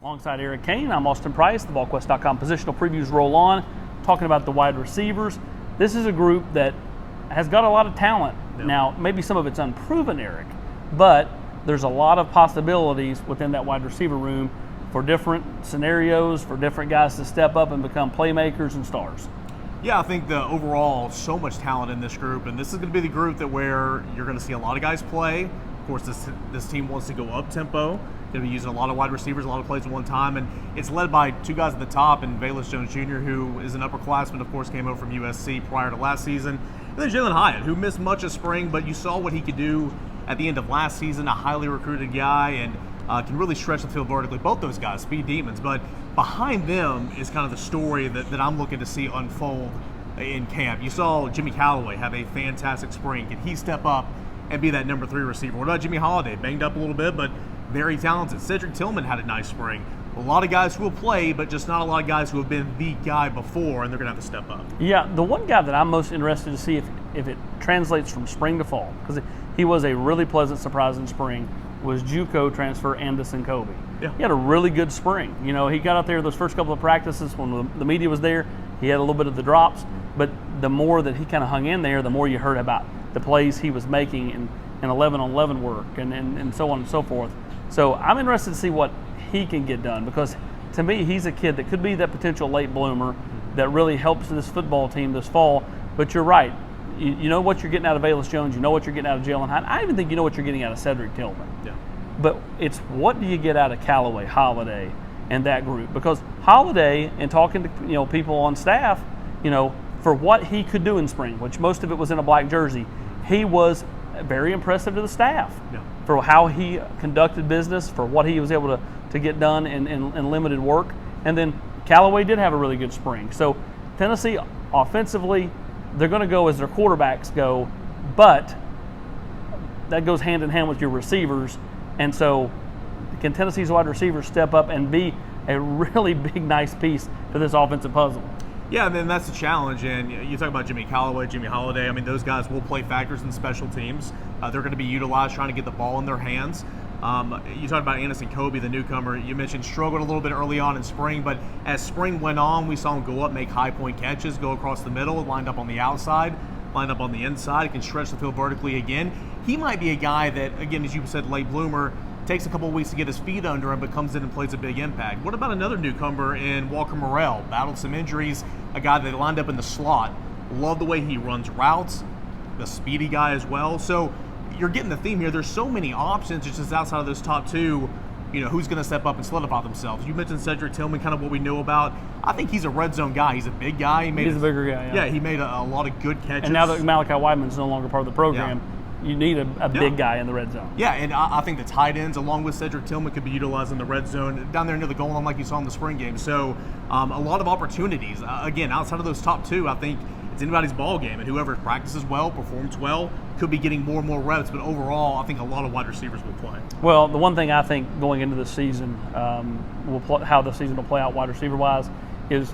Alongside Eric Kane, I'm Austin Price. The VolQuest.com positional previews roll on, talking about the wide receivers. This is a group that has got a lot of talent. Yep. Now, maybe some of it's unproven, Eric, but there's a lot of possibilities within that wide receiver room for different scenarios, for different guys to step up and become playmakers and stars. Yeah, I think the overall so much talent in this group, and this is going to be the group that where you're going to see a lot of guys play. Of course, this team wants to go up tempo. Going to be using a lot of wide receivers, a lot of plays at one time, and it's led by two guys at the top, and Bayless Jones Jr., who is an upperclassman, of course, came over from USC prior to last season, and then Jalen Hyatt, who missed much of spring, but you saw what he could do at the end of last season, a highly recruited guy, and can really stretch the field vertically. Both those guys, speed demons, but behind them is kind of the story that I'm looking to see unfold in camp. You saw Jimmy Callaway have a fantastic spring. Can he step up and be that number 3 receiver? What about Jimmy Holiday? Banged up a little bit, but very talented. Cedric Tillman had a nice spring. A lot of guys who will play, but just not a lot of guys who have been the guy before, and they're going to have to step up. Yeah, the one guy that I'm most interested to see if it translates from spring to fall, because he was a really pleasant surprise in spring, was JUCO transfer Anderson Kobe. Yeah. He had a really good spring. You know, he got out there those first couple of practices when the media was there. He had a little bit of the drops, but the more that he kind of hung in there, the more you heard about the plays he was making in 11-on-11 work and so on and so forth. So I'm interested to see what he can get done, because to me, he's a kid that could be that potential late bloomer that really helps this football team this fall. But you're right. You know what you're getting out of Bayless Jones. You know what you're getting out of Jalen Hyatt. I even think you know what you're getting out of Cedric Tillman. Yeah. But it's what do you get out of Callaway, Holiday, and that group? Because Holiday, and talking to people on staff, for what he could do in spring, which most of it was in a black jersey, he was very impressive to the staff. Yeah. For how he conducted business, for what he was able to get done in limited work. And then Callaway did have a really good spring. So Tennessee, offensively, they're going to go as their quarterbacks go, but that goes hand in hand with your receivers. And so can Tennessee's wide receivers step up and be a really big, nice piece to this offensive puzzle? Yeah, and then that's the challenge. And you talk about Jimmy Callaway, Jimmy Holiday. I mean, those guys will play factors in special teams. They're going to be utilized trying to get the ball in their hands. You talked about Anderson Kobe, the newcomer. You mentioned struggled a little bit early on in spring, but as spring went on, we saw him go up, make high point catches, go across the middle, lined up on the outside, lined up on the inside. He can stretch the field vertically again. He might be a guy that, again, as you said, late bloomer, takes a couple of weeks to get his feet under him, but comes in and plays a big impact. What about another newcomer in Walker Morrell? Battled some injuries, a guy that lined up in the slot. Love the way he runs routes, the speedy guy as well. So you're getting the theme here. There's so many options. It's just outside of those top two, who's going to step up and solidify themselves. You mentioned Cedric Tillman, kind of what we know about. I think he's a red zone guy. He's a big guy. He's a bigger guy, yeah. He made a lot of good catches. And now that Malachi Wideman's no longer part of the program, you need a big guy in the red zone. Yeah, and I think the tight ends, along with Cedric Tillman, could be utilized in the red zone down there near the goal line like you saw in the spring game. So a lot of opportunities. Again, outside of those top two, I think it's anybody's ball game, and whoever practices well, performs well, could be getting more and more reps. But overall, I think a lot of wide receivers will play. Well, the one thing I think going into this season, how the season will play out wide receiver-wise, is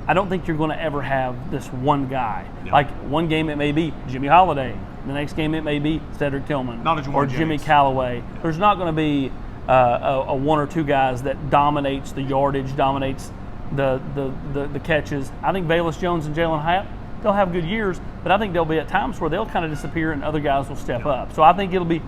I don't think you're going to ever have this one guy. Yeah. Like one game it may be Jimmy Holiday. The next game it may be Cedric Tillman or Jimmy Callaway. Yeah. There's not going to be a one or two guys that dominates the yardage, dominates the catches. I think Bayless Jones and Jalen Hyatt, they'll have good years, but I think there'll be at times where they'll kind of disappear and other guys will step up. So I think it'll be,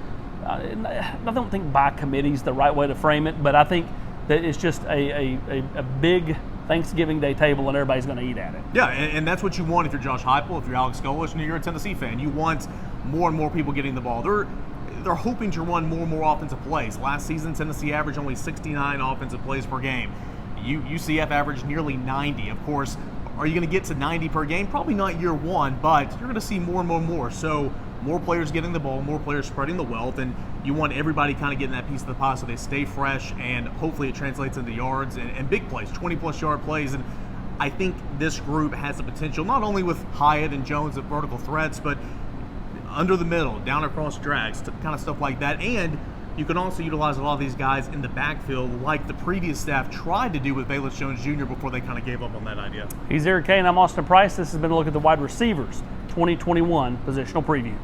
I don't think by committee is the right way to frame it, but I think that it's just a big Thanksgiving Day table and everybody's going to eat at it. Yeah, and that's what you want if you're Josh Heupel, if you're Alex Golesh, and you're a Tennessee fan. You want more and more people getting the ball. They're hoping to run more and more offensive plays. Last season, Tennessee averaged only 69 offensive plays per game. UCF averaged nearly 90. Of course, are you going to get to 90 per game? Probably not year one, but you're going to see more and more and more. So more players getting the ball, more players spreading the wealth, and you want everybody kind of getting that piece of the pie so they stay fresh, and hopefully it translates into yards and big plays, 20-plus yard plays. And I think this group has the potential, not only with Hyatt and Jones at vertical threats, but under the middle, down across drags, kind of stuff like that. And you can also utilize a lot of these guys in the backfield like the previous staff tried to do with Bayless Jones Jr. before they kind of gave up on that idea. He's Eric Kane. I'm Austin Price. This has been a look at the wide receivers 2021 positional preview.